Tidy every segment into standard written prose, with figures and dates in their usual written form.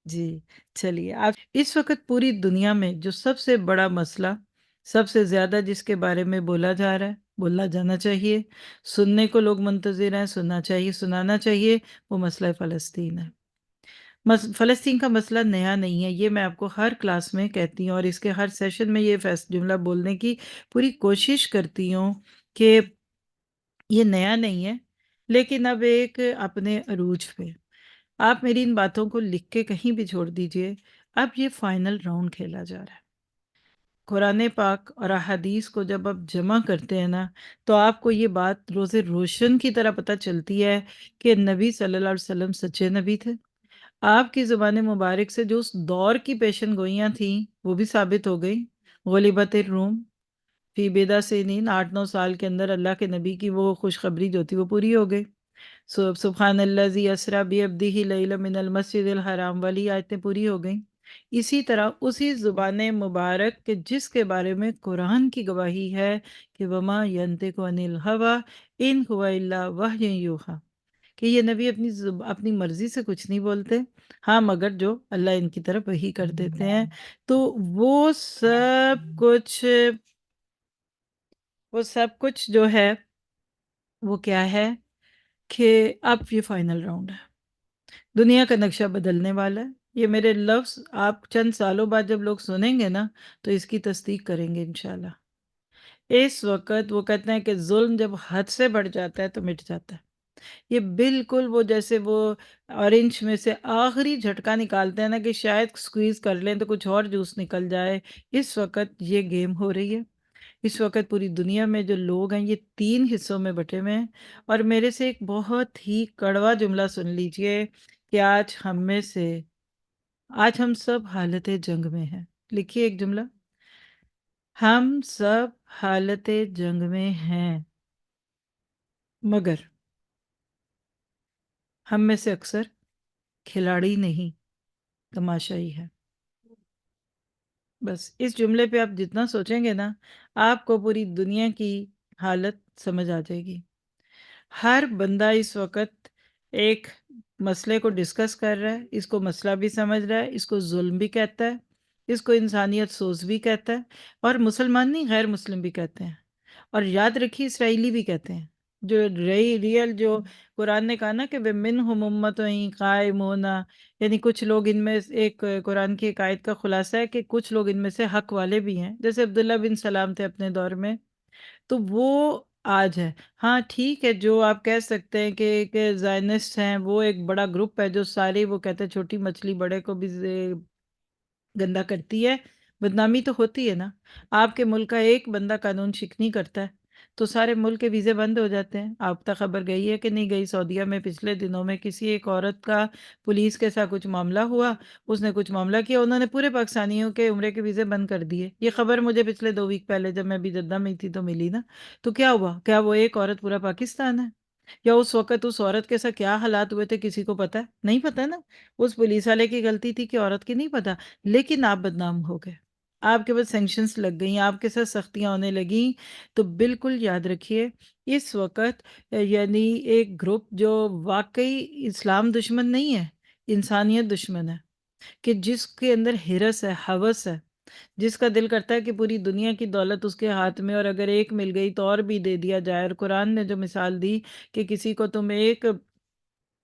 جی، چلیے آپ اس وقت پوری دنیا میں جو سب سے بڑا مسئلہ، سب سے زیادہ جس کے بارے میں بولا جا رہا ہے، بولنا جانا چاہیے، سننے کو لوگ منتظر ہیں، سننا چاہیے، سنانا چاہیے، وہ مسئلہ فلسطین ہے۔ فلسطین کا مسئلہ نیا نہیں ہے، یہ میں آپ کو ہر کلاس میں کہتی ہوں اور اس کے ہر سیشن میں یہ جملہ بولنے کی پوری کوشش کرتی ہوں کہ یہ نیا نہیں ہے، لیکن اب ایک اپنے عروج پہ۔ آپ میری ان باتوں کو لکھ کے کہیں بھی چھوڑ دیجئے، اب یہ فائنل راؤنڈ کھیلا جا رہا ہے۔ قرآن پاک اور احادیث کو جب آپ جمع کرتے ہیں نا، تو آپ کو یہ بات روز روشن کی طرح پتہ چلتی ہے کہ نبی صلی اللہ علیہ وسلم سچے نبی تھے۔ آپ کی زبان مبارک سے جو اس دور کی پیشن گوئیاں تھیں وہ بھی ثابت ہو گئی۔ غلبت الروم فی بضع سنین، 8-9 سال کے اندر اللہ کے نبی کی وہ خوشخبری جو تھی وہ پوری ہو گئی۔ سبحان الذی اسریٰ بعبدہ لیلا من المسجد الحرام والی آیتیں پوری ہو گئیں۔ اسی طرح اسی زبان مبارک کے جس کے بارے میں قرآن کی گواہی ہے کہ وما ینطق عن الہویٰ ان هو الا وحی یوحیٰ، کہ یہ نبی اپنی مرضی سے کچھ نہیں بولتے، ہاں مگر جو اللہ ان کی طرف وحی کر دیتے ہیں۔ تو وہ سب کچھ جو ہے وہ کیا ہے کہ اب یہ فائنل راؤنڈ ہے، دنیا کا نقشہ بدلنے والا ہے۔ یہ میرے لفظ آپ چند سالوں بعد جب لوگ سنیں گے نا تو اس کی تصدیق کریں گے انشاءاللہ۔ اس وقت وہ کہتے ہیں کہ ظلم جب حد سے بڑھ جاتا ہے تو مٹ جاتا ہے۔ یہ بالکل وہ جیسے وہ اورنج میں سے آخری جھٹکا نکالتے ہیں نا کہ شاید سکویز کر لیں تو کچھ اور جوس نکل جائے، اس وقت یہ گیم ہو رہی ہے۔ اس وقت پوری دنیا میں جو لوگ ہیں یہ 3 حصوں میں بٹے ہوئے ہیں، اور میرے سے ایک بہت ہی کڑوا جملہ سن لیجئے کہ آج ہم سب حالت جنگ میں ہیں۔ لکھیے ایک جملہ، ہم سب حالت جنگ میں ہیں، مگر ہم میں سے اکثر کھلاڑی نہیں، تماشائی ہے۔ بس اس جملے پہ آپ جتنا سوچیں گے نا، آپ کو پوری دنیا کی حالت سمجھ آ جائے گی۔ ہر بندہ اس وقت ایک مسئلے کو ڈسکس کر رہا ہے، اس کو مسئلہ بھی سمجھ رہا ہے، اس کو ظلم بھی کہتا ہے، اس کو انسانیت سوز بھی کہتا ہے، اور مسلمان نہیں غیر مسلم بھی کہتے ہیں، اور یاد رکھیے اسرائیلی بھی کہتے ہیں۔ جو ریئل جو قرآن نے کہا نا کہ وَمِنْهُمْ أُمَّةٌ قَائِمُونَ، یعنی کچھ لوگ ان میں ایک قرآن کی ایک آیت کا خلاصہ ہے کہ کچھ لوگ ان میں سے حق والے بھی ہیں، جیسے عبداللہ بن سلام تھے اپنے دور میں، تو وہ آج ہے۔ ہاں ٹھیک ہے، جو آپ کہہ سکتے ہیں کہ زائنسٹ ہیں، وہ ایک بڑا گروپ ہے جو سارے وہ کہتے ہیں چھوٹی مچھلی بڑے کو بھی گندا کرتی ہے، بدنامی تو ہوتی ہے نا۔ آپ کے ملک کا ایک بندہ قانون شکنی کرتا ہے تو سارے ملک کے ویزے بند ہو جاتے ہیں۔ آپ تک خبر گئی ہے کہ نہیں گئی؟ سعودیہ میں پچھلے دنوں میں کسی ایک عورت کا پولیس کے ساتھ کچھ معاملہ ہوا، اس نے کچھ معاملہ کیا، انہوں نے پورے پاکستانیوں کے عمرے کے ویزے بند کر دیے۔ یہ خبر مجھے پچھلے 2 ویک پہلے جب میں بھی جدہ میں تھی تو ملی نا۔ تو کیا ہوا؟ کیا وہ ایک عورت پورا پاکستان ہے؟ یا اس وقت اس عورت کے ساتھ کیا حالات ہوئے تھے کسی کو پتہ ہے؟ نہیں پتہ نا۔ اس پولیس والے کی غلطی تھی کہ عورت کی نہیں پتہ، لیکن آپ بدنام ہو گئے، آپ کے پاس سینکشنز لگ گئیں، آپ کے ساتھ سختیاں ہونے لگیں۔ تو بالکل یاد رکھیے اس وقت یعنی ایک گروپ جو واقعی اسلام دشمن نہیں ہے، انسانیت دشمن ہے، کہ جس کے اندر ہرس ہے، ہوس ہے، جس کا دل کرتا ہے کہ پوری دنیا کی دولت اس کے ہاتھ میں، اور اگر ایک مل گئی تو اور بھی دے دیا جائے۔ اور قرآن نے جو مثال دی کہ کسی کو تم ایک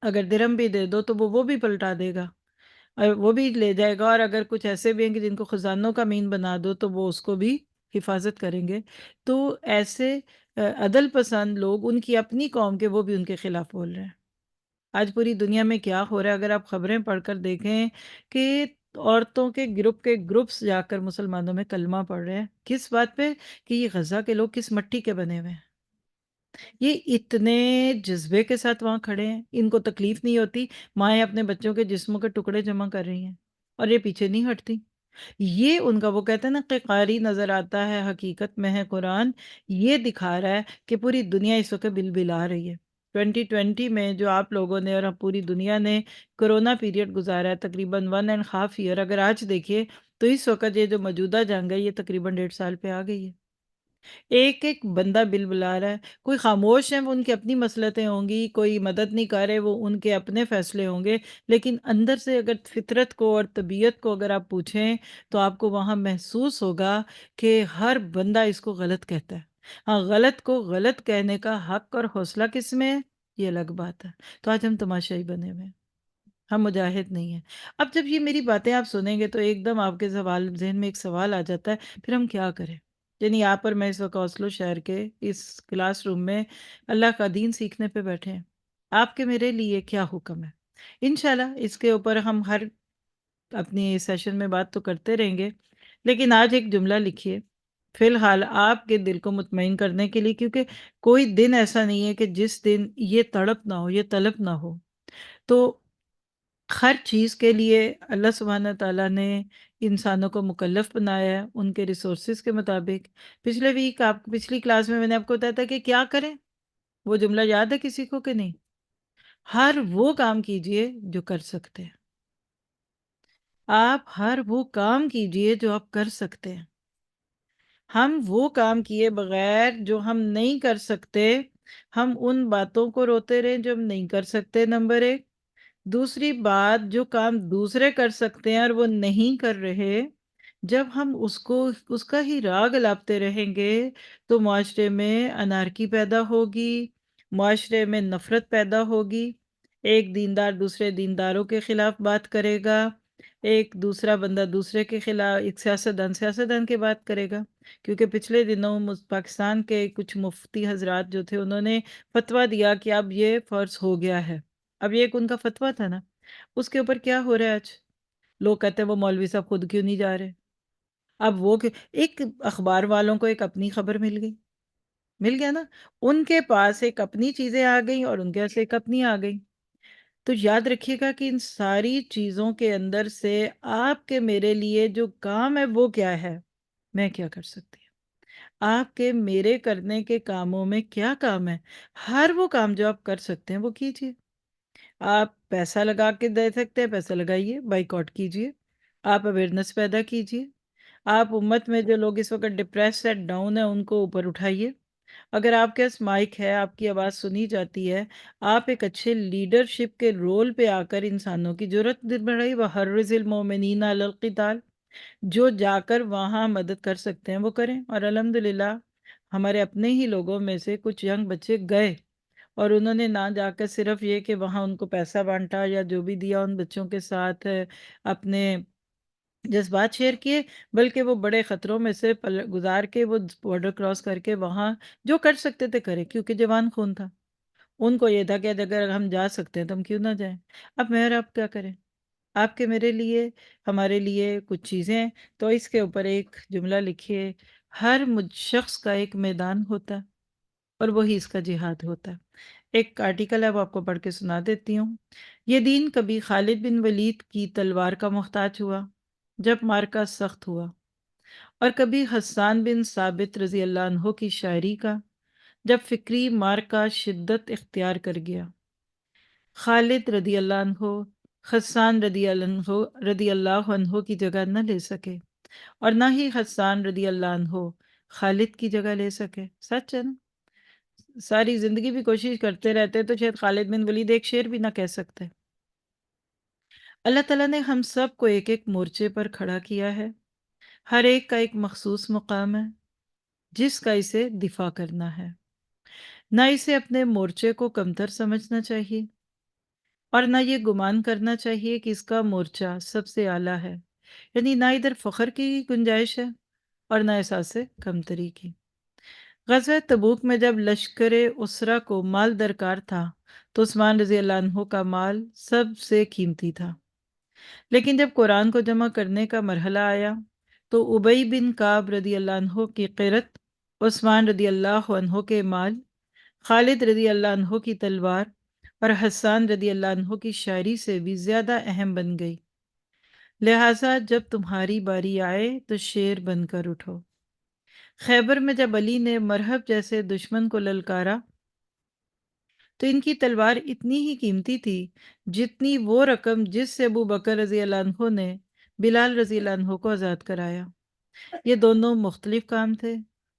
اگر درہم بھی دے دو تو وہ بھی پلٹا دے گا، اور وہ بھی لے جائے گا، اور اگر کچھ ایسے بھی ہیں کہ جن کو خزانوں کا مین بنا دو تو وہ اس کو بھی حفاظت کریں گے۔ تو ایسے عدل پسند لوگ، ان کی اپنی قوم کے، وہ بھی ان کے خلاف بول رہے ہیں۔ آج پوری دنیا میں کیا ہو رہا ہے اگر آپ خبریں پڑھ کر دیکھیں کہ عورتوں کے گروپس جا کر مسلمانوں میں کلمہ پڑھ رہے ہیں، کس بات پہ؟ کہ یہ غزہ کے لوگ کس مٹی کے بنے ہوئے ہیں۔ یہ اتنے جذبے کے ساتھ وہاں کھڑے ہیں، ان کو تکلیف نہیں ہوتی، مائیں اپنے بچوں کے جسموں کے ٹکڑے جمع کر رہی ہیں اور یہ پیچھے نہیں ہٹتی۔ یہ ان کا، وہ کہتے ہیں نا کہ قاری نظر آتا ہے حقیقت میں ہے قرآن، یہ دکھا رہا ہے کہ پوری دنیا اس وقت بل بلا رہی ہے۔ 2020 میں جو آپ لوگوں نے اور پوری دنیا نے کرونا پیریڈ گزارا ہے تقریباً 1.5 ایئر، اگر آج دیکھیے تو اس وقت یہ جو موجودہ جنگ ہے یہ تقریباً 1.5 سال پہ آ گئی ہے۔ ایک ایک بندہ بلبلا رہا ہے، کوئی خاموش ہے وہ ان کی اپنی مصلحتیں ہوں گی، کوئی مدد نہیں کر رہے وہ ان کے اپنے فیصلے ہوں گے، لیکن اندر سے اگر فطرت کو اور طبیعت کو اگر آپ پوچھیں تو آپ کو وہاں محسوس ہوگا کہ ہر بندہ اس کو غلط کہتا ہے۔ ہاں، غلط کو غلط کہنے کا حق اور حوصلہ کس میں ہے؟ یہ الگ بات ہے۔ تو آج ہم تماشائی بنے ہوئے ہیں، ہم مجاہد نہیں ہیں۔ اب جب یہ میری باتیں آپ سنیں گے تو ایک دم آپ کے ذہن میں ایک سوال آ جاتا ہے، پھر ہم کیا کریں؟ یعنی یہاں پر میں اس وقت اوسلو شہر کے اس کلاس روم میں اللہ کا دین سیکھنے پہ بیٹھے ہیں۔ آپ کے میرے لیے کیا حکم ہے؟ انشاءاللہ اس کے اوپر ہم ہر اپنی سیشن میں بات تو کرتے رہیں گے، لیکن آج ایک جملہ لکھیے فی الحال آپ کے دل کو مطمئن کرنے کے لیے، کیونکہ کوئی دن ایسا نہیں ہے کہ جس دن یہ تڑپ نہ ہو، یہ طلب نہ ہو۔ تو ہر چیز کے لیے اللہ سبحانہ تعالیٰ نے انسانوں کو مکلف بنایا ہے ان کے ریسورسز کے مطابق۔ پچھلی کلاس میں نے آپ کو بتایا تھا کہ کیا کریں، وہ جملہ یاد ہے کسی کو کہ نہیں؟ ہر وہ کام کیجئے جو کر سکتے ہیں۔ آپ ہر وہ کام کیجئے جو آپ کر سکتے ہیں۔ ہم وہ کام کیے بغیر جو ہم نہیں کر سکتے، ہم ان باتوں کو روتے رہیں جو ہم نہیں کر سکتے، نمبر ایک۔ دوسری بات، جو کام دوسرے کر سکتے ہیں اور وہ نہیں کر رہے، جب ہم اس کا ہی راگ الاپتے رہیں گے تو معاشرے میں انارکی پیدا ہوگی، معاشرے میں نفرت پیدا ہوگی، ایک دیندار دوسرے دینداروں کے خلاف بات کرے گا، ایک دوسرا بندہ دوسرے کے خلاف، ایک سیاستدان کی بات کرے گا۔ کیونکہ پچھلے دنوں پاکستان کے کچھ مفتی حضرات جو تھے انہوں نے فتویٰ دیا کہ اب یہ فرض ہو گیا ہے۔ اب یہ ایک ان کا فتویٰ تھا نا، اس کے اوپر کیا ہو رہا ہے آج؟ لوگ کہتے ہیں وہ مولوی صاحب خود کیوں نہیں جا رہے؟ اب ایک اخبار والوں کو ایک اپنی خبر مل گئی، مل گیا نا، ان کے پاس ایک اپنی چیزیں آ گئیں اور ان کے پاس ایک اپنی آ گئی۔ تو یاد رکھیے گا کہ ان ساری چیزوں کے اندر سے آپ کے میرے لیے جو کام ہے وہ کیا ہے؟ میں کیا کر سکتی ہوں؟ آپ کے میرے کرنے کے کاموں میں کیا کام ہے؟ ہر وہ کام جو آپ کر سکتے ہیں وہ کیجئے۔ آپ پیسہ لگا کے دے سکتے ہیں، پیسہ لگائیے، بائیکاٹ کیجئے۔ آپ اویئرنیس پیدا کیجئے۔ آپ امت میں جو لوگ اس وقت ڈپریس ہے، ڈاؤن ہے، ان کو اوپر اٹھائیے۔ اگر آپ کے پاس مائک ہے، آپ کی آواز سنی جاتی ہے، آپ ایک اچھے لیڈرشپ کے رول پہ آ کر انسانوں کی جرات بڑھائی، وَحَرِّضِ الْمُؤْمِنِينَ عَلَى الْقِتَالِ، جو جا کر وہاں مدد کر سکتے ہیں وہ کریں۔ اور الحمدللہ ہمارے اپنے ہی لوگوں میں سے کچھ ینگ بچے گئے اور انہوں نے نہ جا کر صرف یہ کہ وہاں ان کو پیسہ بانٹا یا جو بھی دیا ان بچوں کے ساتھ اپنے جذبات شیئر کیے، بلکہ وہ بڑے خطروں میں سے گزار کے وہ بارڈر کراس کر کے وہاں جو کر سکتے تھے کرے، کیونکہ جوان خون تھا۔ ان کو یہ تھا کہ اگر ہم جا سکتے ہیں تو ہم کیوں نہ جائیں۔ اب میں اور آپ کیا کریں؟ آپ کے میرے لیے، ہمارے لیے کچھ چیزیں ہیں، تو اس کے اوپر ایک جملہ لکھیے، ہر شخص کا ایک میدان ہوتا ہے اور وہی اس کا جہاد ہوتا ہے۔ ایک آرٹیکل ہے وہ آپ کو پڑھ کے سنا دیتی ہوں۔ یہ دین کبھی خالد بن ولید کی تلوار کا محتاج ہوا جب مارکا سخت ہوا، اور کبھی حسان بن ثابت رضی اللہ عنہ کی شاعری کا جب فکری مارکا شدت اختیار کر گیا۔ خالد رضی اللہ عنہ حسان رضی اللہ عنہ کی جگہ نہ لے سکے، اور نہ ہی حسان رضی اللہ عنہ خالد کی جگہ لے سکے۔ سچ ہے نا؟ ساری زندگی بھی کوشش کرتے رہتے تو شاید خالد بن ولید ایک شعر بھی نہ کہہ سکتے۔ اللہ تعالیٰ نے ہم سب کو ایک ایک مورچے پر کھڑا کیا ہے، ہر ایک کا ایک مخصوص مقام ہے جس کا اسے دفاع کرنا ہے۔ نہ اسے اپنے مورچے کو کمتر سمجھنا چاہیے اور نہ یہ گمان کرنا چاہیے کہ اس کا مورچہ سب سے اعلیٰ ہے، یعنی نہ ادھر فخر کی گنجائش ہے اور نہ احساس کمتری کی۔ غزوہ تبوک میں جب لشکر اسرا کو مال درکار تھا تو عثمان رضی اللہ عنہ کا مال سب سے قیمتی تھا، لیکن جب قرآن کو جمع کرنے کا مرحلہ آیا تو ابی بن کعب رضی اللہ عنہ کی قرت، عثمان رضی اللہ عنہ کے مال، خالد رضی اللہ عنہ کی تلوار اور حسان رضی اللہ عنہ کی شاعری سے بھی زیادہ اہم بن گئی۔ لہٰذا جب تمہاری باری آئے تو شیر بن کر اٹھو۔ خیبر میں جب علی نے مرہب جیسے دشمن کو للکارا تو ان کی تلوار اتنی ہی قیمتی تھی جتنی وہ رقم جس سے ابو بکر رضی اللہ عنہ نے بلال رضی اللہ عنہ کو آزاد کرایا۔ یہ دونوں مختلف کام تھے،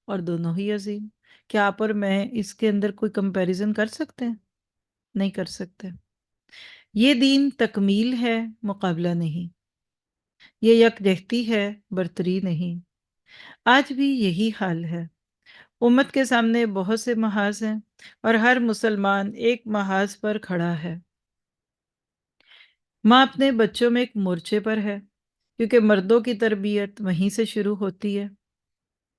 اور دونوں ہی عظیم۔ کیا آپ اور میں اس کے اندر کوئی کمپیریزن کر سکتے ہیں؟ نہیں کر سکتے۔ یہ دین تکمیل ہے، مقابلہ نہیں۔ یہ یکجہتی ہے، برتری نہیں۔ آج بھی یہی حال ہے۔ امت کے سامنے بہت سے محاذ ہیں اور ہر مسلمان ایک محاذ پر کھڑا ہے۔ ماں اپنے بچوں میں ایک مورچے پر ہے، کیونکہ مردوں کی تربیت وہیں سے شروع ہوتی ہے۔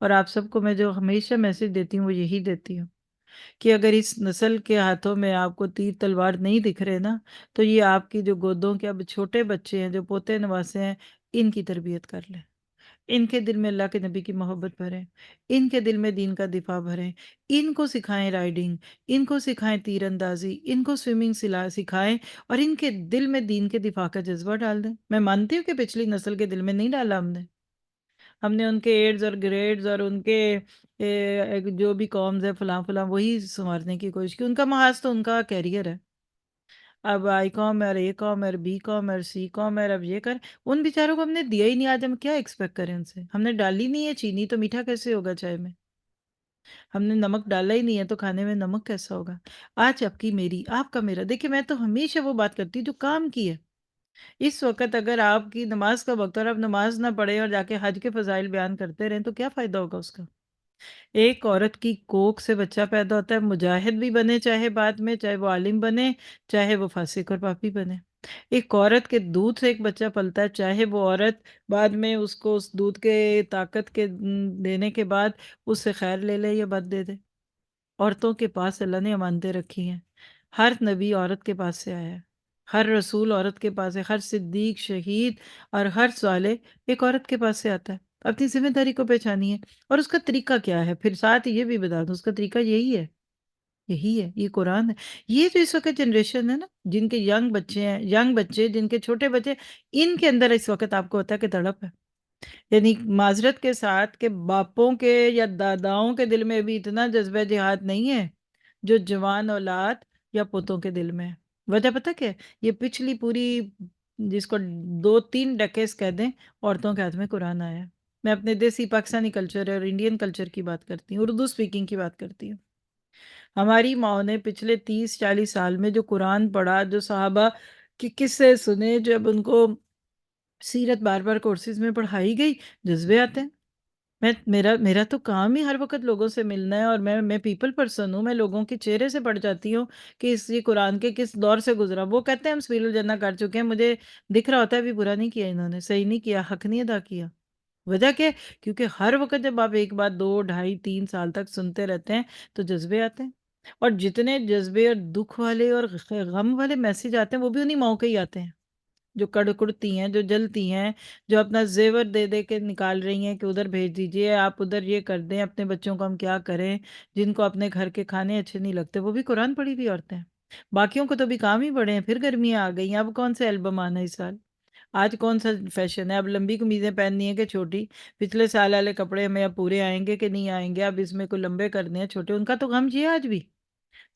اور آپ سب کو میں جو ہمیشہ میسج دیتی ہوں وہ یہی دیتی ہوں کہ اگر اس نسل کے ہاتھوں میں آپ کو تیر تلوار نہیں دکھ رہے نا، تو یہ آپ کی جو گودوں کے اب چھوٹے بچے ہیں، جو پوتے نواسے ہیں، ان کی تربیت کر لیں۔ ان کے دل میں اللہ کے نبی کی محبت بھریں، ان کے دل میں دین کا دفاع بھریں، ان کو سکھائیں رائڈنگ، ان کو سکھائیں تیر اندازی، ان کو سوئمنگ سکھائیں، اور ان کے دل میں دین کے دفاع کا جذبہ ڈال دیں۔ میں مانتی ہوں کہ پچھلی نسل کے دل میں نہیں ڈالا ہم نے ان کے ایڈز اور گریڈز اور ان کے جو بھی کامز ہے فلاں فلاں وہی سنوارنے کی کوشش کی۔ ان کا محاذ تو ان کا کیریئر ہے۔ اب آئی کام ہے اور اے کام ہے اور بی کام ہے اور سی کام ہے اور اب یہ کر، ان بیچاروں کو ہم نے دیا ہی نہیں۔ آج ہم کیا ایکسپیکٹ کریں ان سے؟ ہم نے ڈالی نہیں ہے چینی، تو میٹھا کیسے ہوگا چائے میں؟ ہم نے نمک ڈالا ہی نہیں ہے تو کھانے میں نمک کیسا ہوگا؟ آج آپ کی میری، آپ کا میرا، دیکھیں میں تو ہمیشہ وہ بات کرتی ہوں جو کام کی ہے۔ اس وقت اگر آپ کی نماز کا وقت اور آپ نماز نہ پڑھیں اور جا کے حج کے فضائل بیان کرتے رہیں تو کیا فائدہ ہوگا اس کا؟ ایک عورت کی کوکھ سے بچہ پیدا ہوتا ہے، مجاہد بھی بنے چاہے بعد میں، چاہے وہ عالم بنے، چاہے وہ فاسق اور پاپی بنے۔ ایک عورت کے دودھ سے ایک بچہ پلتا ہے، چاہے وہ عورت بعد میں اس کو اس دودھ کے طاقت کے دینے کے بعد اس سے خیر لے لے یا بد دے دے۔ عورتوں کے پاس اللہ نے امانتیں رکھی ہیں۔ ہر نبی عورت کے پاس سے آیا ہے، ہر رسول عورت کے پاس ہے، ہر صدیق، شہید اور ہر صالح ایک عورت کے پاس سے آتا ہے۔ اپنی ذمہ داری کو پہچانیے، اور اس کا طریقہ کیا ہے پھر ساتھ یہ بھی بتا دوں، اس کا طریقہ یہی ہے، یہی ہے، یہ قرآن ہے۔ یہ جو اس وقت جنریشن ہے نا، جن کے ینگ بچے ہیں، ینگ بچے، جن کے چھوٹے بچے، ان کے اندر اس وقت آپ کو ہوتا ہے کہ تڑپ ہے، یعنی معذرت کے ساتھ کہ باپوں کے یا داداؤں کے دل میں بھی اتنا جذبہ جہاد نہیں ہے جو جوان اولاد یا پوتوں کے دل میں ہے۔ وجہ پتہ کیا ہے؟ یہ پچھلی پوری، جس کو 2-3 ڈیکیڈز کہہ دیں، عورتوں کے ہاتھ میں قرآن آیا ہے۔ میں اپنے دیسی پاکستانی کلچر اور انڈین کلچر کی بات کرتی ہوں، اردو سپیکنگ کی بات کرتی ہوں۔ ہماری ماں نے پچھلے 30-40 سال میں جو قرآن پڑھا، جو صحابہ کے قصے سنے، جب ان کو سیرت بار بار کورسز میں پڑھائی گئی، جذبے آتے ہیں۔ میرا تو کام ہی ہر وقت لوگوں سے ملنا ہے، اور میں پیپل پرسن ہوں، میں لوگوں کے چہرے سے پڑھ جاتی ہوں کہ یہ قرآن کے کس دور سے گزرا۔ وہ کہتے ہیں ہم سبیل الجنہ کر چکے ہیں، مجھے دکھ رہا ہوتا ہے بھی برا نہیں کیا انہوں نے، صحیح نہیں کیا، حق نہیں ادا کیا۔ وجہ کیا ہے؟ کیونکہ ہر وقت جب آپ ایک بات 2 ڈھائی 3 سال تک سنتے رہتے ہیں تو جذبے آتے ہیں، اور جتنے جذبے اور دکھ والے اور غم والے میسج آتے ہیں وہ بھی انہیں ماؤں کے ہی آتے ہیں، جو کڑکڑتی ہیں، جو جلتی ہیں، جو اپنا زیور دے دے کے نکال رہی ہیں کہ ادھر بھیج دیجئے، آپ ادھر یہ کر دیں، اپنے بچوں کو ہم کیا کریں، جن کو اپنے گھر کے کھانے اچھے نہیں لگتے، وہ بھی قرآن پڑھی ہوئی عورتیں ہیں۔ باقیوں کو تو بھی کام ہی بڑے ہیں، پھر گرمیاں آ گئی ہیں، اب کون سے البم آنا ہے اس سال؟ آج کون سا فیشن ہے؟ اب لمبی قمیضیں پہننی ہے کہ چھوٹی؟ پچھلے سال والے کپڑے ہمیں اب پورے آئیں گے کہ نہیں آئیں گے؟ اب اس میں کوئی لمبے کرنے ہیں چھوٹے، ان کا تو غم یہ ہے آج بھی۔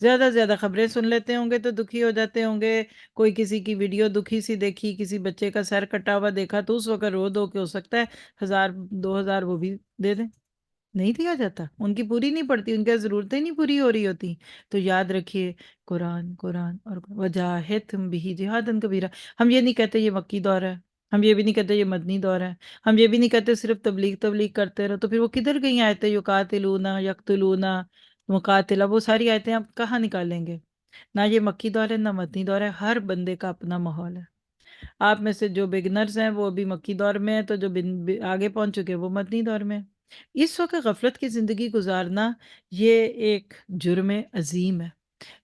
زیادہ سے زیادہ خبریں سن لیتے ہوں گے تو دکھی ہو جاتے ہوں گے، کوئی کسی کی ویڈیو دکھی سی دیکھی، کسی بچے کا سر کٹا ہوا دیکھا تو اس وقت رو دو کہ ہو سکتا ہے 1000 2000 وہ بھی دے دیں۔ نہیں دیا جاتا، ان کی پوری نہیں پڑتی، ان کی ضرورتیں نہیں پوری ہو رہی ہوتی۔ تو یاد رکھیے، قرآن قرآن اور وجاہدہم بہ جہادا کبیرا۔ ہم یہ نہیں کہتے یہ مکی دور ہے، ہم یہ بھی نہیں کہتے یہ مدنی دور ہے، ہم یہ بھی نہیں کہتے صرف تبلیغ تبلیغ کرتے رہو۔ تو پھر وہ کدھر گئی آیتیں یقاتلون یقتلون مقاتلہ، وہ ساری آیتیں آپ کہاں نکالیں گے؟ نہ یہ مکی دور ہے نہ مدنی دور ہے، ہر بندے کا اپنا ماحول ہے۔ آپ میں سے جو بگنرز ہیں وہ ابھی مکی دور میں ہیں، تو جو آگے پہنچ چکے وہ مدنی دور میں ہیں۔ اس وقت غفلت کی زندگی گزارنا یہ ایک جرم عظیم ہے۔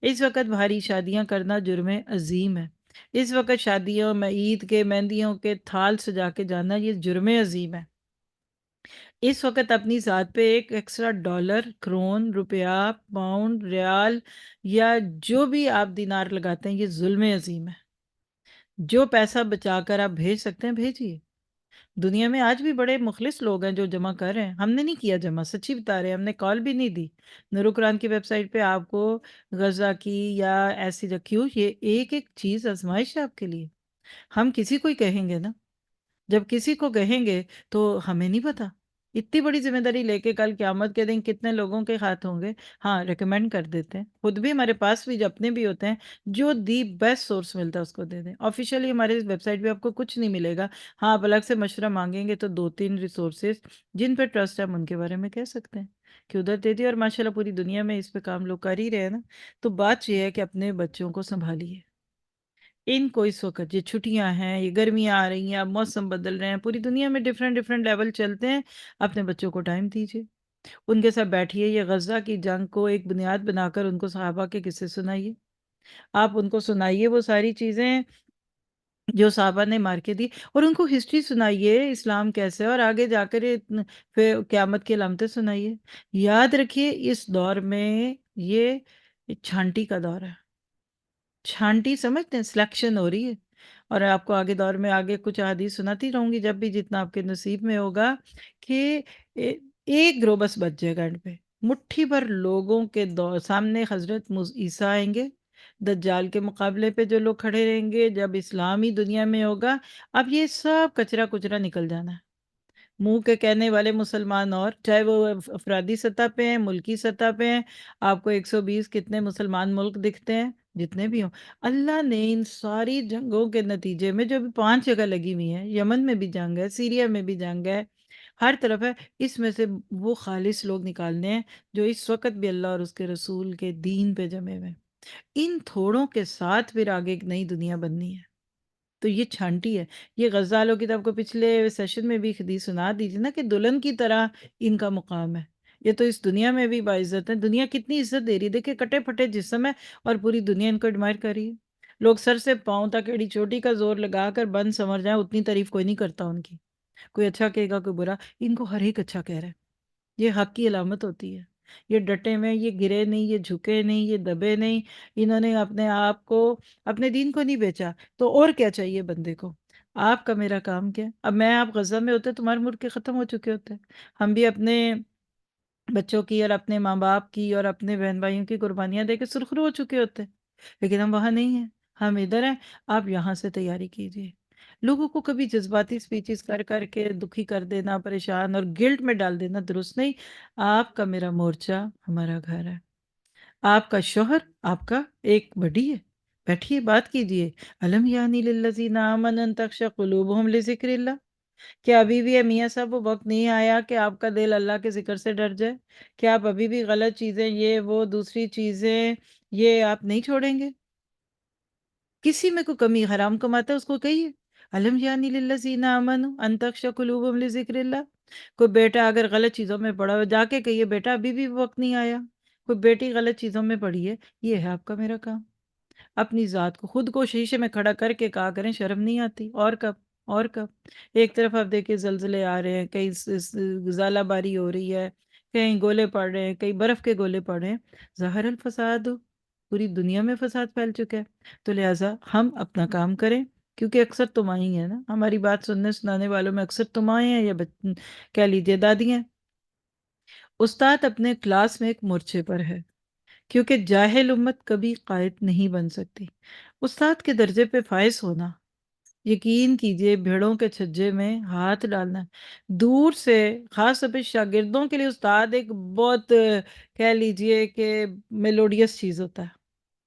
اس وقت بھاری شادیاں کرنا جرم عظیم ہے۔ اس وقت شادیوں میں عید کے مہندیوں کے تھال سجا کے جانا یہ جرم عظیم ہے۔ اس وقت اپنی ذات پہ ایک ایکسٹرا ڈالر، کرون، روپیہ، پاؤنڈ، ریال یا جو بھی آپ دینار لگاتے ہیں یہ ظلم عظیم ہے۔ جو پیسہ بچا کر آپ بھیج سکتے ہیں بھیجیے۔ دنیا میں آج بھی بڑے مخلص لوگ ہیں جو جمع کر رہے ہیں، ہم نے نہیں کیا جمع، سچی بتا رہے ہیں، ہم نے کال بھی نہیں دی۔ نور قرآن کی ویب سائٹ پہ آپ کو غزہ کی یا ایسی کیوں، یہ ایک ایک چیز آزمائش ہے آپ کے لیے۔ ہم کسی کو ہی کہیں گے نا، جب کسی کو کہیں گے تو ہمیں نہیں پتا، اتنی بڑی ذمہ داری لے کے کل قیامت کے دن کتنے لوگوں کے ہاتھ ہوں گے؟ ہاں ریکمینڈ کر دیتے ہیں، خود بھی ہمارے پاس بھی جو اپنے بھی ہوتے ہیں، جو دی بیسٹ سورس ملتا ہے اس کو دے دیں۔ آفیشیلی ہمارے ویب سائٹ پہ آپ کو کچھ نہیں ملے گا، ہاں آپ الگ سے مشورہ مانگیں گے تو 2-3 ریسورسز جن پہ ٹرسٹ ہے ہم ان کے بارے میں کہہ سکتے ہیں کہ ادھر دے دی، اور ماشاءاللہ پوری دنیا میں اس پہ کام لوگ کر ہی رہے ہیں نا۔ تو بات یہ ہے کہ اپنے بچوں کو سنبھالیے، ان کو اس وقت یہ چھٹیاں ہیں، یہ گرمیاں آ رہی ہیں، اب موسم بدل رہے ہیں، پوری دنیا میں ڈفرینٹ ڈفرینٹ لیول چلتے ہیں، اپنے بچوں کو ٹائم دیجیے، ان کے ساتھ بیٹھیے، یہ غزہ کی جنگ کو ایک بنیاد بنا کر ان کو صحابہ کے قصے سنائیے، آپ ان کو سنائیے وہ ساری چیزیں جو صحابہ نے مار کے دی، اور ان کو ہسٹری سنائیے اسلام کیسے ہے، اور آگے جا کر یہ پھر قیامت کی علامتیں سنائیے۔ یاد رکھیے اس دور میں یہ چھانٹی کا دور ہے، چھانٹی سمجھتے ہیں، سلیکشن ہو رہی ہے، اور آپ کو آگے دور میں آگے کچھ حدیث سناتی رہوں گی جب بھی جتنا آپ کے نصیب میں ہوگا، کہ ایک گروہ بس بچ جائے گا اینڈ پہ، مٹھی بھر لوگوں کے دور سامنے حضرت عیسیٰ آئیں گے، دجال کے مقابلے پہ جو لوگ کھڑے رہیں گے، جب اسلامی دنیا میں ہوگا، اب یہ سب کچرا کچرا نکل جانا ہے، منہ کے کہنے والے مسلمان، اور چاہے وہ افرادی سطح پہ ہیں، ملکی سطح پہ ہیں، آپ کو 120 کتنے مسلمان ملک دکھتے ہیں، جتنے بھی ہوں، اللہ نے ان ساری جنگوں کے نتیجے میں جو بھی 5 جگہ لگی ہوئی ہیں، یمن میں بھی جنگ ہے، سیریا میں بھی جنگ ہے، ہر طرف ہے، اس میں سے وہ خالص لوگ نکالنے ہیں جو اس وقت بھی اللہ اور اس کے رسول کے دین پہ جمے ہوئے ہیں، ان تھوڑوں کے ساتھ پھر آگے ایک نئی دنیا بننی ہے۔ تو یہ چھانٹی ہے، یہ غزالوں کی، تو آپ کو پچھلے سیشن میں بھی حدیث سنا دی تھی نا کہ دلہن کی طرح ان کا مقام ہے، یہ تو اس دنیا میں بھی باعزت ہے، دنیا کتنی عزت دے رہی ہے، دیکھیں کٹے پھٹے جسم ہے اور پوری دنیا ان کو ایڈمائر کر رہی ہے، لوگ سر سے پاؤں تک ایڑی چوٹی کا زور لگا کر بند سمر جائیں، اتنی تعریف کوئی نہیں کرتا ان کی، کوئی اچھا کہے گا کوئی برا، ان کو ہر ایک اچھا کہہ رہا ہے، یہ حق کی علامت ہوتی ہے، یہ ڈٹے میں، یہ گرے نہیں، یہ جھکے نہیں، یہ دبے نہیں، انہوں نے اپنے آپ کو، اپنے دین کو نہیں بیچا، تو اور کیا چاہیے بندے کو؟ آپ کا میرا کام کیا؟ اب میں آپ غزہ میں ہوتے تمہارے ملک کے ختم ہو چکے ہوتے، ہم بھی اپنے بچوں کی اور اپنے ماں باپ کی اور اپنے بہن بھائیوں کی قربانیاں دے کے سرخرو ہو چکے ہوتے، لیکن ہم وہاں نہیں ہیں، ہم ادھر ہیں، آپ یہاں سے تیاری کیجیے۔ لوگوں کو کبھی جذباتی سپیچز کر کر کے دکھی کر دینا، پریشان اور گلٹ میں ڈال دینا درست نہیں، آپ کا میرا مورچہ ہمارا گھر ہے، آپ کا شوہر آپ کا ایک بڈی ہے، بیٹھیے بات کیجیے، الم یعنی للذین آمنوا ان تخشع قلوبہم لذکر اللہ، کیا ابھی بھی ہے میاں صاحب وہ وقت نہیں آیا کہ آپ کا دل اللہ کے ذکر سے ڈر جائے؟ کیا آپ ابھی بھی غلط چیزیں، یہ وہ دوسری چیزیں، یہ آپ نہیں چھوڑیں گے؟ کسی میں کوئی کمی، حرام کماتا ہے اس کو کہیے، الم یعنی للذین آمنوا ان تخشع قلوبہم لذکر اللہ، کوئی بیٹا اگر غلط چیزوں میں پڑا ہو جا کے کہیے بیٹا ابھی بھی وقت نہیں آیا، کوئی بیٹی غلط چیزوں میں پڑی ہے، یہ ہے آپ کا میرا کام، اپنی ذات کو، خود کو شیشے میں کھڑا کر کے کہا کریں شرم نہیں آتی، اور کب؟ اور کب؟ ایک طرف آپ دیکھیں زلزلے آ رہے ہیں، کہیں ژالہ باری ہو رہی ہے، کہیں گولے پڑ رہے ہیں، کہیں برف کے گولے پڑ رہے ہیں، ظاہر الفساد، پوری دنیا میں فساد پھیل چکا ہے، تو لہٰذا ہم اپنا کام کریں، کیونکہ اکثر تم آئی ہیں نا، ہماری بات سننے سنانے والوں میں اکثر تم آئے ہیں، یا کہہ لیجیے دادی ہیں۔ استاد اپنے کلاس میں ایک مورچے پر ہے، کیونکہ جاہل امت کبھی قائد نہیں بن سکتی، استاد کے درجے پہ فائز ہونا، یقین کیجئے بھیڑوں کے چھجے میں ہاتھ ڈالنا ہے، دور سے، خاص طور پہ شاگردوں کے لیے استاد ایک بہت کہہ لیجئے کہ میلوڈیس چیز ہوتا ہے،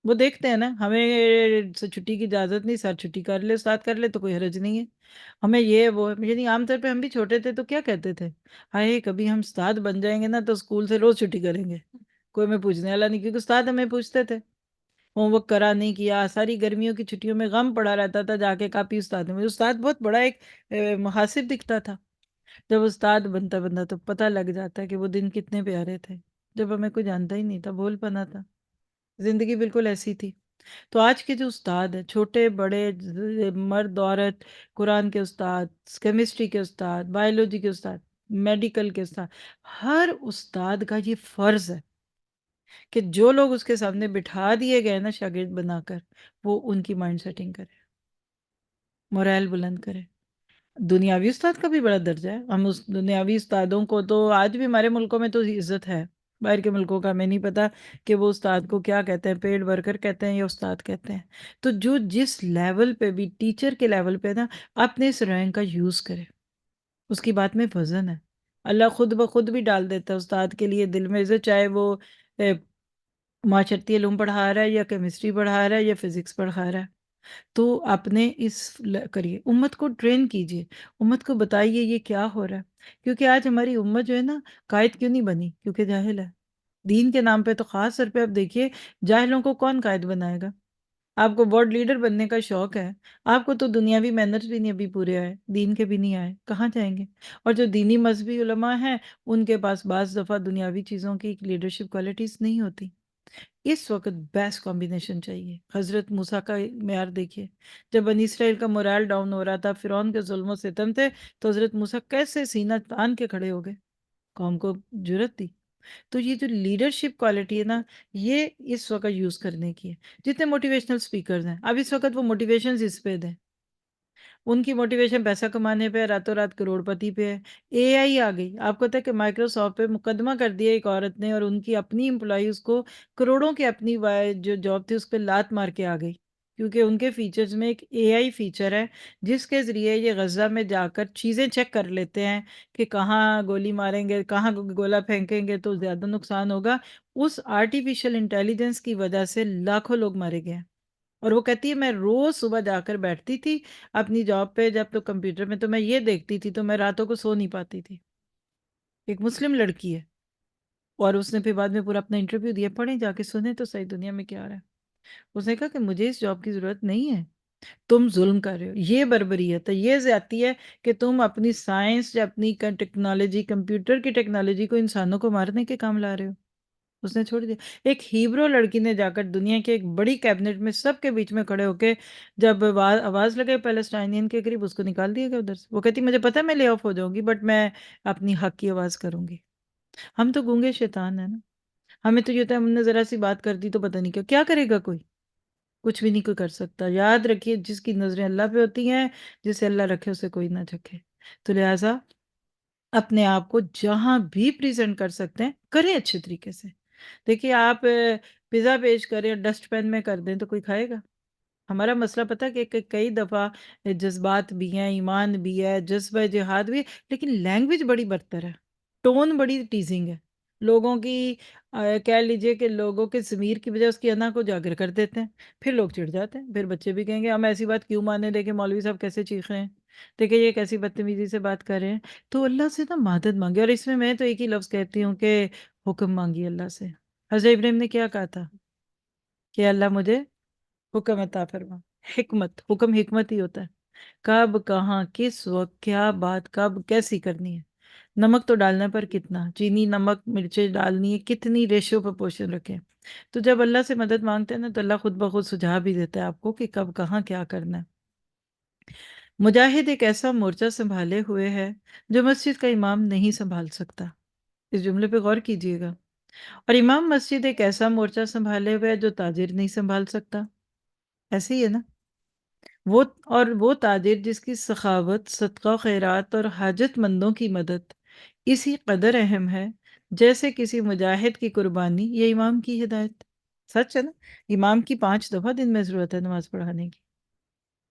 وہ دیکھتے ہیں نا، ہمیں چھٹی کی اجازت نہیں، سر چھٹی کر لے، استاد کر لے تو کوئی حرج نہیں ہے، ہمیں یہ وہ، یعنی عام طور پہ ہم بھی چھوٹے تھے تو کیا کہتے تھے، ہائے کبھی ہم استاد بن جائیں گے نا تو اسکول سے روز چھٹی کریں گے، کوئی ہمیں پوچھنے والا نہیں، کیونکہ استاد ہمیں پوچھتے تھے، ہوم ورک کرا نہیں کیا، ساری گرمیوں کی چھٹیوں میں غم پڑا رہتا تھا، جا کے کاپی استاد میں، استاد بہت بڑا ایک محاسب دکھتا تھا، جب استاد بنتا بنتا تو پتہ لگ جاتا ہے کہ وہ دن کتنے پیارے تھے، جب ہمیں کوئی جانتا ہی نہیں تھا، بھول پنا تھا، زندگی بالکل ایسی تھی۔ تو آج کے جو استاد ہیں، چھوٹے بڑے، مرد عورت، قرآن کے استاد، کیمسٹری کے استاد، بائیولوجی کے استاد، میڈیکل کے استاد، ہر استاد کا یہ فرض ہے کہ جو لوگ اس کے سامنے بٹھا دیے گئے نا شاگرد بنا کر، وہ ان کی مائنڈ سیٹنگ کرے، موریل بلند کرے۔ دنیاوی استاد کا بھی بڑا درجہ ہے، ہم اس دنیاوی استادوں کو تو آج بھی ہمارے ملکوں میں تو عزت ہے، باہر کے ملکوں کا ہمیں نہیں پتا کہ وہ استاد کو کیا کہتے ہیں، پیڈ ورکر کہتے ہیں یا استاد کہتے ہیں، تو جو جس لیول پہ بھی ٹیچر کے لیول پہ نا، اپنے اس رینک کا یوز کرے، اس کی بات میں وزن ہے، اللہ خود بخود بھی ڈال دیتا ہے استاد کے لیے دل میں سے، چاہے وہ معاشرتی علوم پڑھا رہا ہے یا کیمسٹری پڑھا رہا ہے یا فزکس پڑھا رہا ہے۔ تو اپنے کریے، امت کو ٹرین کیجیے، امت کو بتائیے یہ کیا ہو رہا ہے، کیونکہ آج ہماری امت جو ہے نا قائد کیوں نہیں بنی؟ کیونکہ جاہل ہے۔ دین کے نام پہ تو خاص طور پہ آپ دیکھیے جاہلوں کو کون قائد بنائے گا؟ آپ کو ورلڈ لیڈر بننے کا شوق ہے، آپ کو تو دنیاوی مینرز بھی نہیں ابھی پورے آئے، دین کے بھی نہیں آئے، کہاں جائیں گے؟ اور جو دینی مذہبی علماء ہیں ان کے پاس بعض دفعہ دنیاوی چیزوں کی لیڈرشپ کوالٹیز نہیں ہوتی۔ اس وقت بیسٹ کمبینیشن چاہیے۔ حضرت موسیٰ کا معیار دیکھیے، جب بنی اسرائیل کا مورال ڈاؤن ہو رہا تھا، فرعون کے ظلم و ستم تھے، تو حضرت موسیٰ کیسے سینہ تان کے کھڑے ہو گئے، قوم کو جرت دی۔ تو یہ جو لیڈرشپ کوالٹی ہے نا، یہ اس وقت یوز کرنے کی ہے۔ جتنے موٹیویشنل سپیکرز ہیں، اب اس وقت وہ موٹیویشنز اس پہ دیں، ان کی موٹیویشن پیسہ کمانے پہ، راتوں رات کروڑ پتی پہ ہے۔ اے آئی آ گئی، آپ کو پتہ ہے کہ مائکروسافٹ پہ مقدمہ کر دیا ایک عورت نے، اور ان کی اپنی امپلائیز کو کروڑوں کی اپنی جو جاب تھی اس پہ لات مار کے آ گئی، کیونکہ ان کے فیچرز میں ایک اے آئی فیچر ہے جس کے ذریعے یہ غزہ میں جا کر چیزیں چیک کر لیتے ہیں کہ کہاں گولی ماریں گے، کہاں گولا پھینکیں گے تو زیادہ نقصان ہوگا۔ اس آرٹیفیشل انٹیلیجنس کی وجہ سے لاکھوں لوگ مارے گئے ہیں۔ اور وہ کہتی ہے میں روز صبح جا کر بیٹھتی تھی اپنی جاب پہ، جب تو کمپیوٹر میں تو میں یہ دیکھتی تھی تو میں راتوں کو سو نہیں پاتی تھی۔ ایک مسلم لڑکی ہے، اور اس نے پھر بعد میں پورا اپنا انٹرویو دیا، پڑھیں جا کے سنیں تو صحیح دنیا میں کیا رہا ہے۔ اس نے کہا کہ مجھے اس جاب کی ضرورت نہیں ہے، تم ظلم کر رہے ہو، یہ بربریت ہے، یہ زیادتی ہے کہ تم اپنی سائنس یا اپنی ٹیکنالوجی، کمپیوٹر کی ٹیکنالوجی کو انسانوں کو مارنے کے کام لا رہے ہو۔ اس نے چھوڑ دیا۔ ایک ہیبرو لڑکی نے جا کر دنیا کے ایک بڑی کیبنٹ میں سب کے بیچ میں کھڑے ہو کے جب آواز لگے پیلسٹائنین کے قریب، اس کو نکال دیا گیا ادھر سے۔ وہ کہتی مجھے پتہ ہے میں لے آف ہو جاؤں گی، بٹ میں اپنی حق کی آواز کروں گی۔ ہم تو گونگے شیطان ہیں نا، ہمیں تو یہ ہوتا ہے ہم نے ذرا سی بات کر دی تو پتہ نہیں کیا کیا کرے گا کوئی، کچھ بھی نہیں کوئی کر سکتا۔ یاد رکھیے جس کی نظریں اللہ پہ ہوتی ہیں، جسے اللہ رکھے اسے کوئی نہ جھکے۔ تو لہٰذا اپنے آپ کو جہاں بھی پریزنٹ کر سکتے ہیں کریں اچھے طریقے سے۔ دیکھیے آپ پیزا پیش کریں اور ڈسٹ پین میں کر دیں تو کوئی کھائے گا؟ ہمارا مسئلہ پتہ ہے کہ کئی دفعہ جذبات بھی ہیں، ایمان بھی ہے، جذبہ جہاد بھی ہے، لیکن لینگویج بڑی برتر ہے، ٹون بڑی ٹیزنگ ہے، لوگوں کی کہہ لیجئے کہ لوگوں کے ضمیر کی بجائے اس کی انا کو اجاگر کر دیتے ہیں، پھر لوگ چڑ جاتے ہیں، پھر بچے بھی کہیں گے ہم ایسی بات کیوں مانیں، دیکھیں مولوی صاحب کیسے چیخ رہے ہیں، دیکھیں یہ کیسی بدتمیزی سے بات کر رہے ہیں۔ تو اللہ سے نا مدد مانگے، اور اس میں تو ایک ہی لفظ کہتی ہوں کہ حکم مانگی اللہ سے۔ حضرت ابراہیم نے کیا کہا تھا کہ اللہ مجھے حکم عطا فرما، حکمت، حکم حکمت ہی ہوتا ہے، کب کہاں کس وقت کیا بات کب کیسی کرنی ہے، نمک تو ڈالنے پر کتنا، چینی نمک مرچیں ڈالنی ہے کتنی، ریشو پرپورشن رکھیں۔ تو جب اللہ سے مدد مانگتے ہیں نا تو اللہ خود بخود سجھا بھی دیتا ہے آپ کو کہ کب کہاں کیا کرنا ہے۔ مجاہد ایک ایسا مورچہ سنبھالے ہوئے ہے جو مسجد کا امام نہیں سنبھال سکتا، اس جملے پہ غور کیجئے گا۔ اور امام مسجد ایک ایسا مورچہ سنبھالے ہوئے ہے جو تاجر نہیں سنبھال سکتا، ایسے ہی ہے نا؟ وہ تاجر جس کی سخاوت، صدقہ و خیرات اور حاجت مندوں کی مدد اسی قدر اہم ہے جیسے کسی مجاہد کی قربانی یا امام کی ہدایت۔ سچ ہے نا؟ امام کی 5 دفعہ دن میں ضرورت ہے نماز پڑھانے کی،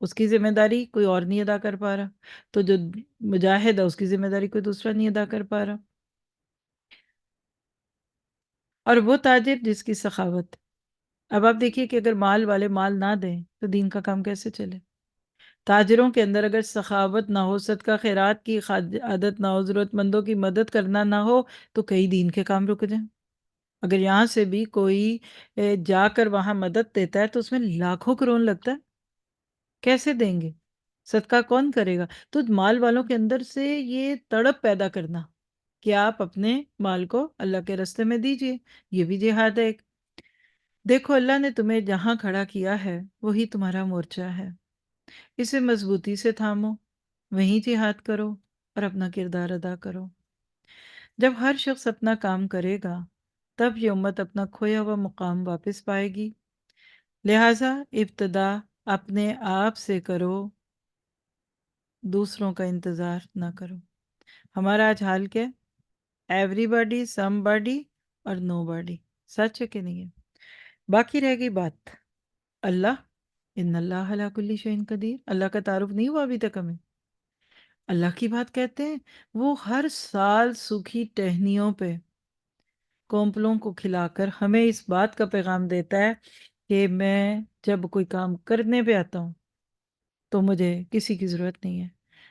اس کی ذمہ داری کوئی اور نہیں ادا کر پا رہا، تو جو مجاہد ہے اس کی ذمہ داری کوئی دوسرا نہیں ادا کر پا رہا۔ اور وہ تاجر جس کی سخاوت، اب آپ دیکھیے کہ اگر مال والے مال نہ دیں تو دین کا کام کیسے چلے؟ تاجروں کے اندر اگر سخاوت نہ ہو، صدقہ خیرات کی عادت نہ ہو، ضرورت مندوں کی مدد کرنا نہ ہو، تو کئی دین کے کام رک جائیں۔ اگر یہاں سے بھی کوئی جا کر وہاں مدد دیتا ہے تو اس میں لاکھوں کروڑ لگتا ہے، کیسے دیں گے؟ صدقہ کون کرے گا؟ تو مال والوں کے اندر سے یہ تڑپ پیدا کرنا کہ آپ اپنے مال کو اللہ کے راستے میں دیجئے، یہ بھی جہاد ہے ایک۔ دیکھو اللہ نے تمہیں جہاں کھڑا کیا ہے وہی تمہارا مورچہ ہے، اسے مضبوطی سے تھامو، وہیں جہاد کرو اور اپنا کردار ادا کرو۔ جب ہر شخص اپنا کام کرے گا تب یہ امت اپنا کھویا ہوا مقام واپس پائے گی۔ لہٰذا ابتدا اپنے آپ سے کرو، دوسروں کا انتظار نہ کرو۔ ہمارا آج حال کیا ہے؟ ایوری باڈی، سم باڈی اور نو باڈی۔ سچ ہے کہ نہیں ہے؟ باقی رہ گئی بات اللہ، ان اللہ علی کل شیء قدیر، اللہ کا تعارف نہیں ہوا ابھی تک ہمیں۔ اللہ کی بات کہتے ہیں، وہ ہر سال سوکھی ٹہنیوں پہ کونپلوں کو کھلا کر ہمیں اس بات کا پیغام دیتا ہے کہ میں جب کوئی کام کرنے پہ آتا ہوں تو مجھے کسی کی ضرورت نہیں ہے۔